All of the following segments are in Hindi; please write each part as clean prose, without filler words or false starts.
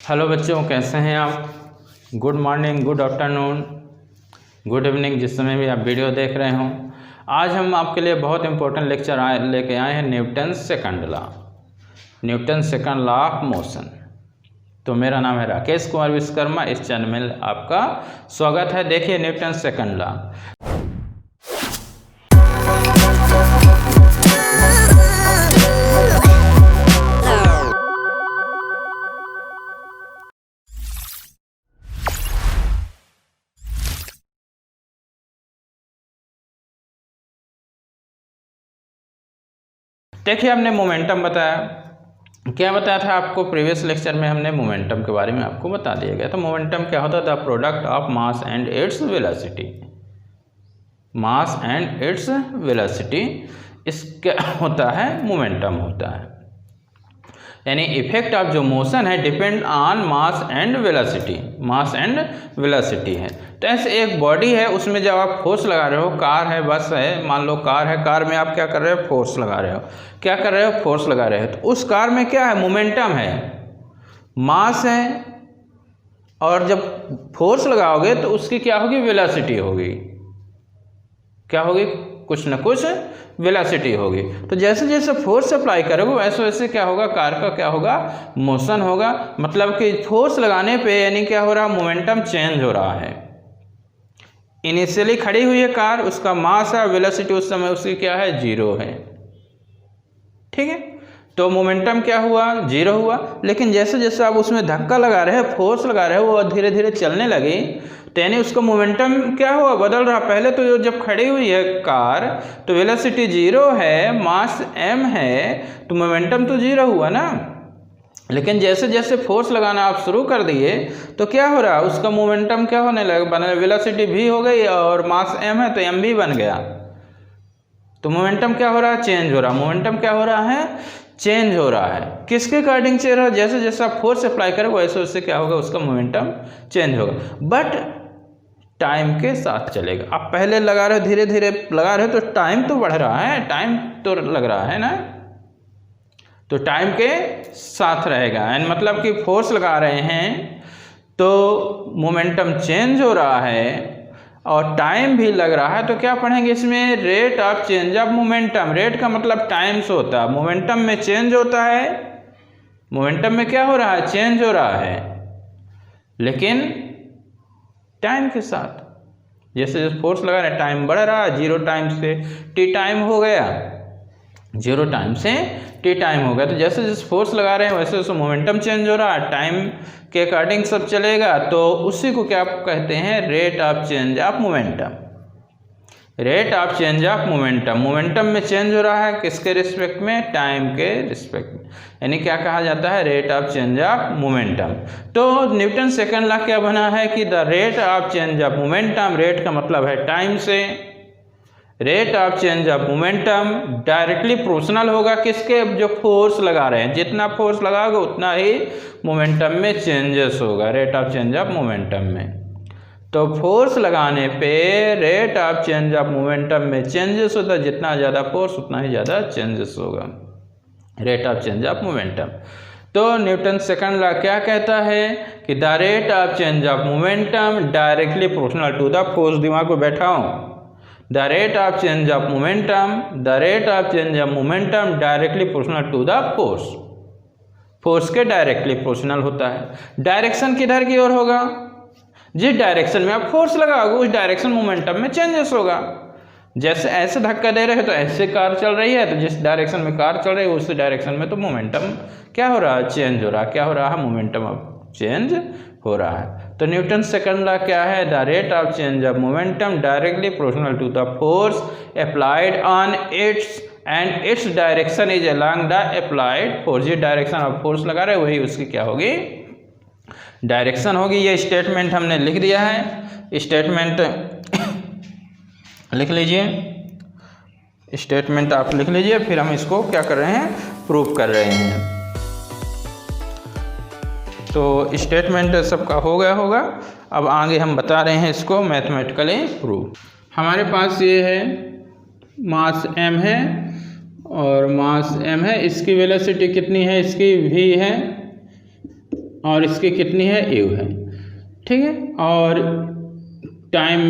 हेलो बच्चों, कैसे हैं आप। Good morning, good afternoon, good evening, जिस समय भी आप वीडियो देख रहे हों। आज हम आपके लिए बहुत इंपॉर्टेंट लेक्चर लेके आए हैं Newton second law of motion. तो मेरा नाम है राकेश कुमार विश्वकर्मा। इस चैनल में आपका स्वागत है। देखिए न्यूटन सेकंड लॉ। देखिए हमने मोमेंटम बताया, क्या बताया था आपको प्रीवियस लेक्चर में। हमने मोमेंटम के बारे में आपको बता दिया गया। तो मोमेंटम क्या होता था? Product of mass and its velocity. Mass and its velocity इसका होता है मोमेंटम होता है। यानी इफेक्ट ऑफ जो मोशन है depend on mass and velocity. Mass and velocity है। तो ऐसे एक बॉडी है, उसमें जब आप फोर्स लगा रहे हो, कार है, बस है, मान लो कार है, कार में आप क्या कर रहे हो? फोर्स लगा रहे हो। क्या कर रहे हो? फोर्स लगा रहे हो। तो उस कार में क्या है? मोमेंटम है, मास है, और जब फोर्स लगाओगे तो उसकी क्या होगी? वेलोसिटी होगी। क्या होगी? कुछ न कुछ वेलोसिटी होगी। तो जैसे जैसे फोर्स अप्लाई करोगे वैसे वैसे क्या होगा? कार का क्या होगा? मोशन होगा। मतलब कि फोर्स लगाने पे यानी क्या हो रहा? मोमेंटम चेंज हो रहा है। इनिशियली खड़ी हुई है कार, उसका मास है, वेलोसिटी उस समय उसकी क्या है? 0 है। ठीक है, तो मोमेंटम क्या हुआ? 0 हुआ। लेकिन जैसे जैसे आप उसमें धक्का लगा रहे हो, फोर्स लगा रहे हो, वो धीरे धीरे चलने लगी, तो यानी उसका मोमेंटम क्या हुआ? बदल रहा। पहले तो जब खड़ी हुई है कार तो वेलोसिटी 0 है, मास m है, तो मोमेंटम तो 0 हुआ ना। लेकिन जैसे जैसे फोर्स लगाना आप शुरू कर दिए तो क्या हो रहा? उसका मोमेंटम क्या होने लगा? वेलोसिटी v हो गई और मास m है तो m भी बन गया। तो मोमेंटम क्या हो रहा है? चेंज हो रहा। मोमेंटम क्या हो रहा है? चेंज हो रहा है। किसके अकॉर्डिंग चेंज हो रहा है? जैसे जैसे आप फोर्स अप्लाई करोगे वैसे वैसे क्या होगा? उसका मोमेंटम चेंज होगा, बट टाइम के साथ चलेगा। आप पहले लगा रहे हो, धीरे धीरे लगा रहे हो, तो टाइम तो बढ़ रहा है, टाइम तो लग रहा है ना, तो टाइम के साथ रहेगा। एंड मतलब कि फोर्स लगा रहे हैं तो मोमेंटम चेंज हो रहा है और टाइम भी लग रहा है। तो क्या पढ़ेंगे इसमें? Rate of change of momentum. Rate का मतलब टाइम से होता है, मोमेंटम में चेंज होता है। मोमेंटम में क्या हो रहा है? चेंज हो रहा है, लेकिन टाइम के साथ। जैसे जैसे फोर्स लगा रहे हैं टाइम बढ़ रहा है, 0 टाइम से t टाइम हो गया, 0 टाइम से t टाइम हो गया। तो जैसे जैसे फोर्स लगा रहे हैं वैसे वैसे मोमेंटम चेंज हो रहा है, टाइम के अकॉर्डिंग सब चलेगा। तो उसी को क्या कहते हैं? Rate of change of momentum. Rate of change of momentum. Momentum में चेंज हो रहा है, किसके रिस्पेक्ट में? टाइम के रिस्पेक्ट में। यानी क्या कहा जाता है? Rate of change of momentum. तो न्यूटन सेकंड लॉ क्या बना है कि the rate of change of momentum, rate का मतलब है टाइम से, rate of change of momentum directly proportional होगा किसके? जो फोर्स लगा रहे हैं। जितना फोर्स लगाओगे उतना ही मोमेंटम में चेंजेस होगा, rate of change of momentum में। तो फोर्स लगाने पे rate of change of momentum में चेंजेस होता है। जितना ज़्यादा फोर्स उतना ही ज़्यादा चेंजेस होगा, rate of change of momentum. तो न्यूटन सेकंड लॉ क्या कहता है कि the rate of change of momentum directly proportional to the force. दिमाग में बैठाओ, the rate of change of momentum, the rate of change of momentum directly proportional to the force. Force के डायरेक्टली प्रोपोर्शनल होता है। डायरेक्शन किधर की ओर होगा? जिस डायरेक्शन में आप फोर्स लगाओगे उस डायरेक्शन मोमेंटम में चेंजेस होगा। जैसे ऐसे धक्का दे रहे हो तो ऐसे कार चल रही है, तो जिस डायरेक्शन में कार चल रही है उस डायरेक्शन में तो मोमेंटम क्या हो रहा है? चेंज हो रहा है। क्या हो रहा है? मोमेंटम अब चेंज हो रहा है। तो न्यूटन सेकंड लॉ क्या है? The rate of change of momentum directly proportional to the force applied on its and its direction is along the applied force. जिस डायरेक्शन आप फोर्स लगा रहे हो वही उसकी क्या होगी? डायरेक्शन होगी। ये स्टेटमेंट हमने लिख दिया है। स्टेटमेंट लिख लीजिए, स्टेटमेंट आप लिख लीजिए, फिर हम इसको क्या कर रहे हैं? प्रूव कर रहे हैं। तो स्टेटमेंट सबका हो गया होगा। अब आगे हम बता रहे हैं इसको मैथमेटिकली प्रूव। हमारे पास ये है, मास m है और मास m है, इसकी वेलोसिटी कितनी है? इसकी v है, और इसकी कितनी है u है, ठीक है। और टाइम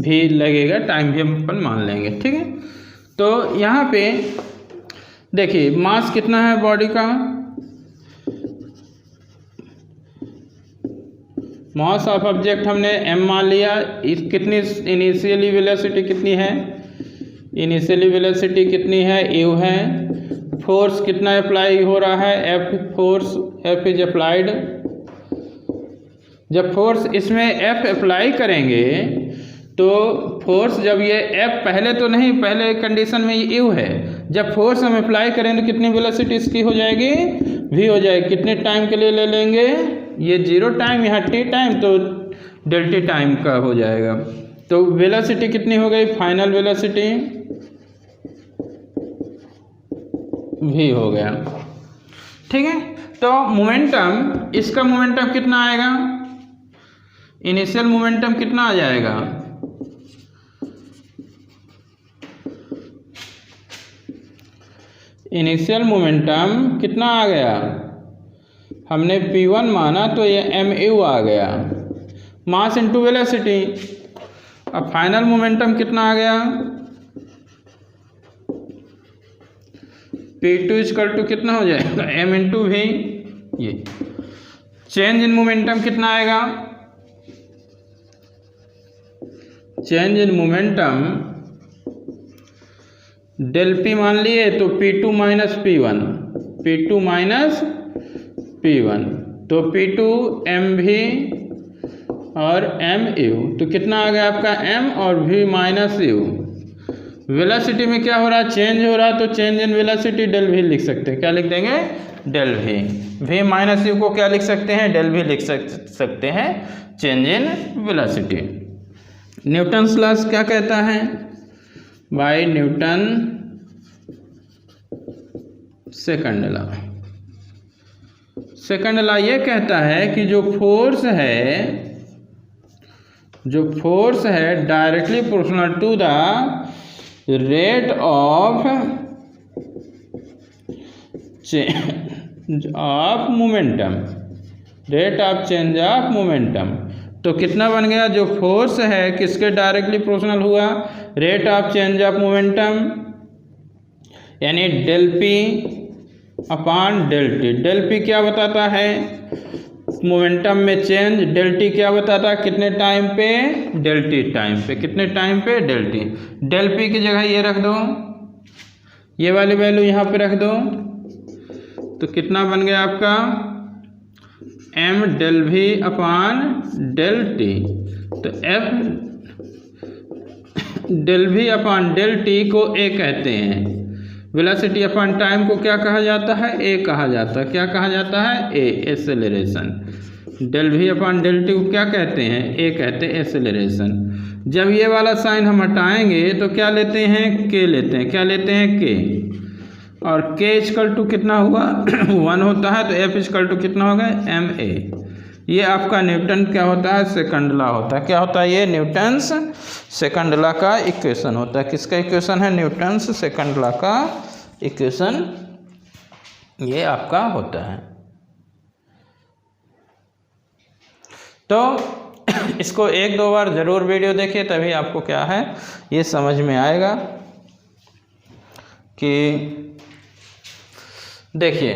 भी लगेगा, टाइम भी हम अपन मान लेंगे, ठीक है। तो यहाँ पे देखिए मास कितना है बॉडी का, मास ऑफ ऑब्जेक्ट हमने m मान लिया। इस कितनी इनिशियली वेलोसिटी कितनी है, इनिशियली वेलोसिटी कितनी है, u है। फोर्स कितना अप्लाई हो रहा है, F force, F is applied. जब फोर्स इसमें F अप्लाई करेंगे तो फोर्स जब ये F पहले तो नहीं, पहले कंडीशन में ये u है, जब फोर्स हम अप्लाई करें तो कितनी वेलोसिटी इसकी हो जाएगी, v हो जाएगी। कितने टाइम के लिए ले लेंगे, ये 0 टाइम, यहाँ t टाइम, तो डेल t टाइम का हो जाएगा। तो वेलोसिटी कितनी हो गई, फाइनल वेलोसिटी v हो गया, ठीक है। तो मोमेंटम, इसका मोमेंटम कितना आएगा, इनिशियल मोमेंटम कितना आ जाएगा, इनिशियल मोमेंटम कितना आ गया, हमने p1 माना तो ये mu आ गया, मास इनटू वेलोसिटी। अब फाइनल मोमेंटम कितना आ गया, p2 इक्वल टू कितना हो जाएगा, m इंटू v। ये चेंज इन मोमेंटम कितना आएगा, change in momentum del p मान लिए तो p2 minus p1, p2 minus p1, तो p2 mv और mu, तो कितना आ गया आपका m और v माइनस u। वेलोसिटी में क्या हो रहा है, चेंज हो रहा है, तो change in velocity del v लिख सकते हैं, क्या लिख देंगे, del v। v minus u को क्या लिख सकते हैं, डेल v लिख सकते हैं, change in velocity. Newton's laws क्या कहता है, by Newton second law. Second law ये कहता है कि जो फोर्स है directly proportional to the rate of momentum, rate of change of momentum. तो कितना बन गया, जो फोर्स है किसके डायरेक्टली प्रोपोर्शनल हुआ, rate of change of momentum, यानी del p upon del t। Del p क्या बताता है, मोमेंटम में चेंज, डेल t क्या बताता है, कितने टाइम पे, डेल t टाइम पे, कितने टाइम पे, डेल t। डेल p की जगह ये रख दो, ये वाली वैल्यू यहाँ पे रख दो, तो कितना बन गया आपका, m del v upon del t। तो f del v upon del t को a कहते हैं, वेलोसिटी अपॉन टाइम को क्या कहा जाता है, a कहा जाता है, क्या कहा जाता है, a acceleration. Del v upon del t को क्या कहते हैं, a कहते हैं एक्सेलरेशन। जब ये वाला साइन हम हटाएंगे तो क्या लेते हैं, k लेते हैं, क्या लेते हैं, k, और k इक्वल टू कितना हुआ 1 होता है, तो f इक्वल टू कितना होगा, ma। ये आपका न्यूटन क्या होता है, सेकंड लॉ होता है, क्या होता है, ये न्यूटन्स सेकंड लॉ का इक्वेशन होता है। किसका इक्वेशन है, न्यूटन्स सेकंड लॉ का इक्वेशन ये आपका होता है। तो इसको 1-2 बार ज़रूर वीडियो देखिए, तभी आपको क्या है ये समझ में आएगा। कि देखिए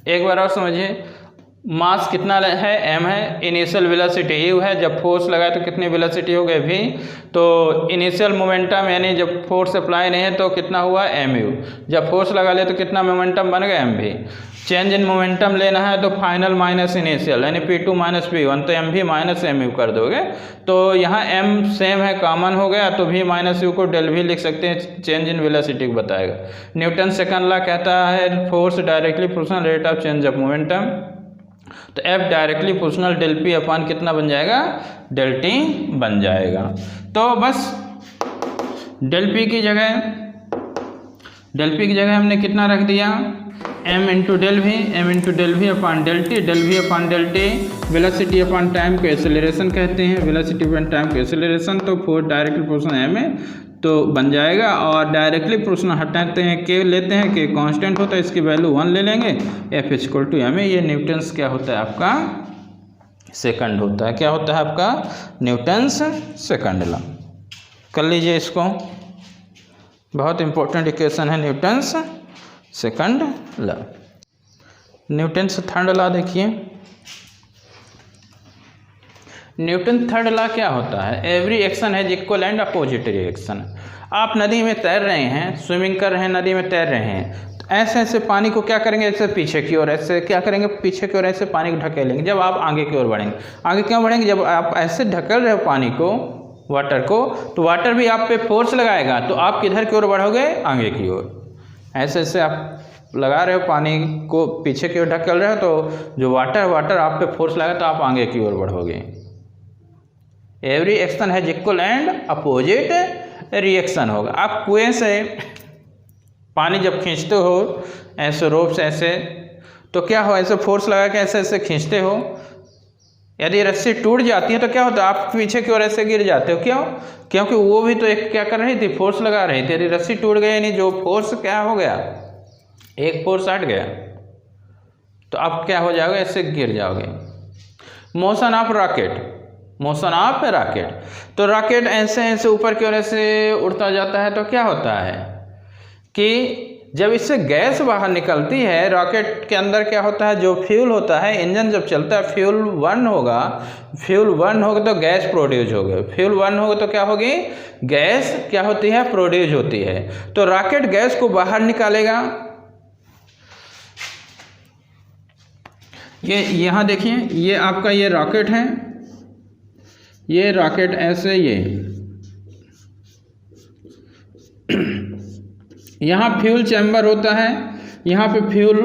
एक बार और समझिए, मास कितना है, m है, इनिशियल वेलोसिटी u है, जब फोर्स लगाए तो कितनी वेलोसिटी हो गई v, तो इनिशियल मोमेंटम यानी जब फोर्स अप्लाई नहीं है तो कितना हुआ mu, जब फोर्स लगा ले तो कितना मोमेंटम बन गया mv। चेंज इन मोमेंटम लेना है तो फाइनल माइनस इनिशियल यानी p2 माइनस p1, तो mv माइनस mu कर दोगे, तो यहाँ m सेम है, कॉमन हो गया, तो v माइनस u को डेल v लिख सकते हैं, चेंज इन वेलोसिटी को बताएगा। न्यूटन सेकंड लॉ कहता है force directly proportional rate of change of momentum, तो F directly proportional del P upon कितना बन जाएगा, डेल T बन जाएगा। तो बस डेल P की जगह हमने कितना रख दिया, m into del V upon del T upon del T. Velocity upon time को एक्सेलरेशन कहते हैं, वेलोसिटी अपॉन टाइम को एक्सेलरेशन, तो फोर्स डायरेक्टली प्रोपोर्शनल m है, तो बन जाएगा। और डायरेक्टली प्रश्न हटाते हैं के लेते हैं कि कांस्टेंट होता है, इसकी वैल्यू 1 ले लेंगे, F = m। ये न्यूटन्स क्या होता है आपका सेकंड होता है। क्या होता है आपका न्यूटन्स सेकंड लॉ। कर लीजिए इसको, बहुत इंपॉर्टेंट इक्वेशन है Newton's second law. Newton's third law देखिए, न्यूटन थर्ड लॉ क्या होता है, every action has equal and opposite reaction. आप नदी में तैर रहे हैं, स्विमिंग कर रहे हैं, नदी में तैर रहे हैं, तो ऐसे ऐसे पानी को क्या करेंगे, ऐसे पीछे की ओर, ऐसे क्या करेंगे पीछे की ओर, ऐसे पानी को ढकेलेंगे। जब आप आगे की ओर बढ़ेंगे, आगे क्यों बढ़ेंगे, जब आप ऐसे ढकेल रहे हो पानी को, वाटर को, तो वाटर भी आप पे फोर्स लगाएगा, तो आप किधर की ओर बढ़ोगे, आगे की ओर। ऐसे ऐसे आप लगा रहे हो पानी को, पीछे की ओर ढकेल रहे हो, तो जो वाटर आप पे फोर्स लगाए तो आप आगे की ओर बढ़ोगे। Every action has equal and opposite reaction होगा। आप कुएं से पानी जब खींचते हो ऐसे रोप से ऐसे, तो क्या हो, ऐसे फोर्स लगा के ऐसे ऐसे खींचते हो, यदि रस्सी टूट जाती है तो क्या होता है, आप पीछे की ओर ऐसे गिर जाते हो। क्यों, क्योंकि वो भी तो एक क्या कर रही थी, फोर्स लगा रही थी। यदि रस्सी टूट गई, यानी जो फोर्स क्या हो गया, एक फोर्स हट गया, तो आप क्या हो जाओगे, ऐसे गिर जाओगे। Motion of rocket, motion of rocket, तो रॉकेट ऐसे ऐसे ऊपर की ओर ऐसे उड़ता जाता है, तो क्या होता है कि जब इससे गैस बाहर निकलती है, रॉकेट के अंदर क्या होता है, जो फ्यूल होता है, इंजन जब चलता है, फ्यूल बर्न होगा, फ्यूल बर्न होगा तो गैस प्रोड्यूस होगी, फ्यूल बर्न होगा तो क्या होगी, गैस क्या होती है, प्रोड्यूस होती है। तो रॉकेट गैस को बाहर निकालेगा। ये यहाँ देखिए, ये आपका ये रॉकेट है, ये रॉकेट ऐसे, ये यहाँ फ्यूल चैम्बर होता है, यहाँ पे फ्यूल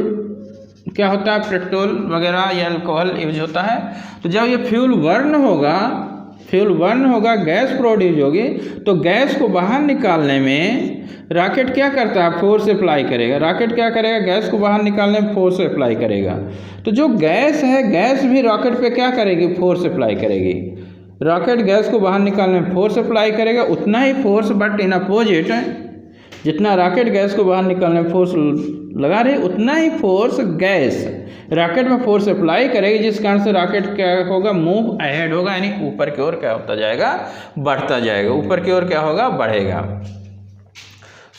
क्या होता है, पेट्रोल वगैरह या अल्कोहल यूज होता है। तो जब ये फ्यूल बर्न होगा, गैस प्रोड्यूस होगी, तो गैस को बाहर निकालने में रॉकेट क्या करता है, फोर्स अप्लाई करेगा। रॉकेट क्या करेगा, गैस को बाहर निकालने में फोर्स अप्लाई करेगा। तो जो गैस है, गैस भी रॉकेट पे क्या करेगी, फोर्स अप्लाई करेगी। रॉकेट गैस को बाहर निकालने में फोर्स अप्लाई करेगा, उतना ही फोर्स बट इन अपोजिट, जितना रॉकेट गैस को बाहर निकालने में फोर्स लगा रही, उतना ही फोर्स गैस रॉकेट में फोर्स अप्लाई करेगी, जिस कारण से रॉकेट क्या होगा, मूव अहेड होगा, यानी ऊपर की ओर क्या होता जाएगा, बढ़ता जाएगा, ऊपर की ओर क्या होगा, बढ़ेगा।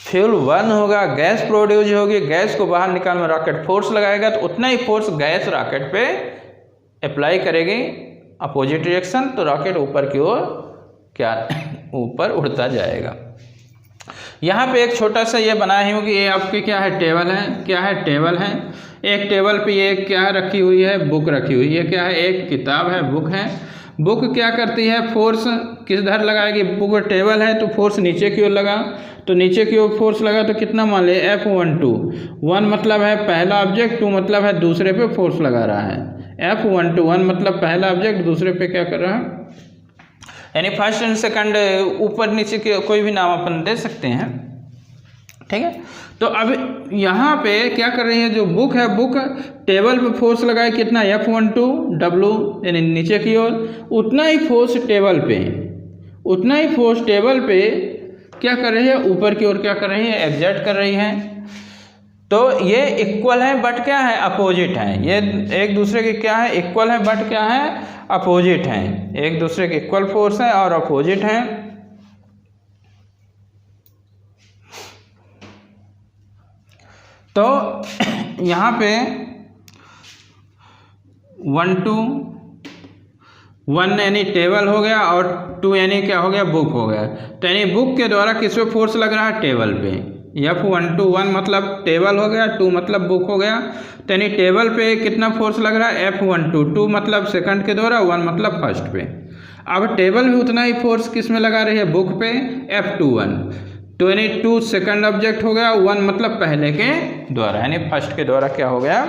फ्यूल बर्न होगा, गैस प्रोड्यूस होगी, गैस को बाहर निकालने में रॉकेट फोर्स लगाएगा, तो उतना ही फोर्स गैस रॉकेट पे अप्लाई करेगी, अपोजिट रिएक्शन, तो रॉकेट ऊपर की ओर क्या ऊपर उड़ता जाएगा। यहाँ पे एक छोटा सा ये बनाया हूँ कि ये आपकी क्या है, टेबल है, क्या है, टेबल है। एक टेबल पे ये क्या रखी हुई है, बुक रखी हुई है, क्या है, एक किताब है, बुक है। बुक क्या करती है, फोर्स किधर लगाएगी, बुक टेबल है तो फोर्स नीचे की ओर लगा, तो नीचे की ओर फोर्स लगा तो कितना मान ले, F12, 1 मतलब है पहला ऑब्जेक्ट, 2 मतलब है दूसरे पे फोर्स लगा रहा है। F12, 1 मतलब पहला ऑब्जेक्ट, दूसरे पे क्या कर रहा है, यानी फर्स्ट एंड सेकंड, ऊपर नीचे के कोई भी नाम अपन दे सकते हैं, ठीक है। तो अब यहाँ पे क्या कर रही है, जो बुक है, बुक टेबल पे फोर्स लगाए कितना, F12 W, यानी नीचे की ओर, उतना ही फोर्स टेबल पे, उतना ही फोर्स टेबल पे क्या कर रही है, ऊपर की ओर क्या कर रही है, एग्जर्ट कर रही है। तो ये इक्वल है बट क्या है, अपोजिट है। ये एक दूसरे के क्या है, इक्वल है बट क्या है, अपोजिट हैं। एक दूसरे के इक्वल फोर्स है और अपोजिट हैं। तो यहाँ पे 1 2 1 यानी टेबल हो गया और 2 यानी क्या हो गया, बुक हो गया। तो यानी बुक के द्वारा किस पे फोर्स लग रहा है, टेबल पे। F12 1 मतलब टेबल हो गया, 2 मतलब बुक हो गया। तो यानी टेबल पे कितना फोर्स लग रहा है, F12, 2 मतलब सेकंड के द्वारा, 1 मतलब फर्स्ट पे। अब टेबल भी उतना ही फोर्स किस में लगा रही है, बुक पे, F21। तो यानी 2 सेकंड ऑब्जेक्ट हो गया, 1 मतलब पहले के द्वारा, यानी फर्स्ट के द्वारा क्या हो गया,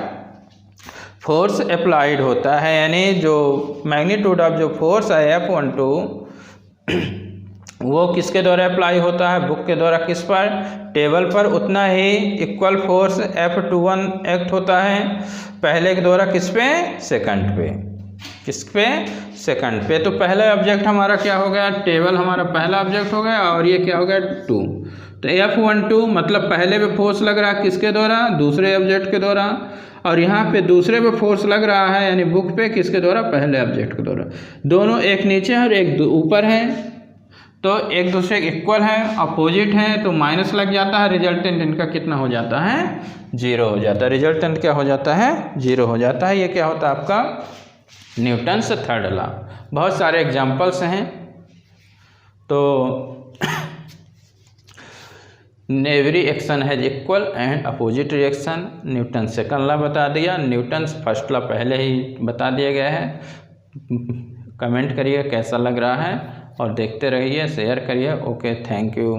फोर्स अप्लाइड होता है। यानी जो मैग्नीट्यूड ऑफ जो फोर्स है F12 वो किसके द्वारा अप्लाई होता है, बुक के द्वारा, किस पर, टेबल पर। उतना ही इक्वल फोर्स F21 एक्ट होता है पहले के द्वारा, किस पे, सेकंड पे। किस पे, सेकंड पे। तो पहला ऑब्जेक्ट हमारा क्या हो गया, टेबल हमारा पहला ऑब्जेक्ट हो गया, और ये क्या हो गया 2। तो F12 मतलब पहले पे फोर्स लग रहा है किसके द्वारा, दूसरे ऑब्जेक्ट के द्वारा, और यहाँ पे दूसरे पे फोर्स लग रहा है यानी बुक पे किसके द्वारा, पहले ऑब्जेक्ट के द्वारा। दोनों एक नीचे और एक ऊपर है, तो एक दूसरे के इक्वल है, अपोजिट है, तो माइनस लग जाता है, रिजल्टेंट इनका कितना हो जाता है, 0 हो जाता है। रिजल्टेंट क्या हो जाता है, 0 हो जाता है। ये क्या होता है आपका न्यूटन्स थर्ड लॉ। बहुत सारे एग्जाम्पल्स हैं। तो every action has equal and opposite reaction, Newton second law बता दिया, न्यूटन्स फर्स्ट लॉ पहले ही बता दिया गया है। कमेंट करिए कैसा लग रहा है और देखते रहिए, शेयर करिए। Okay, thank you.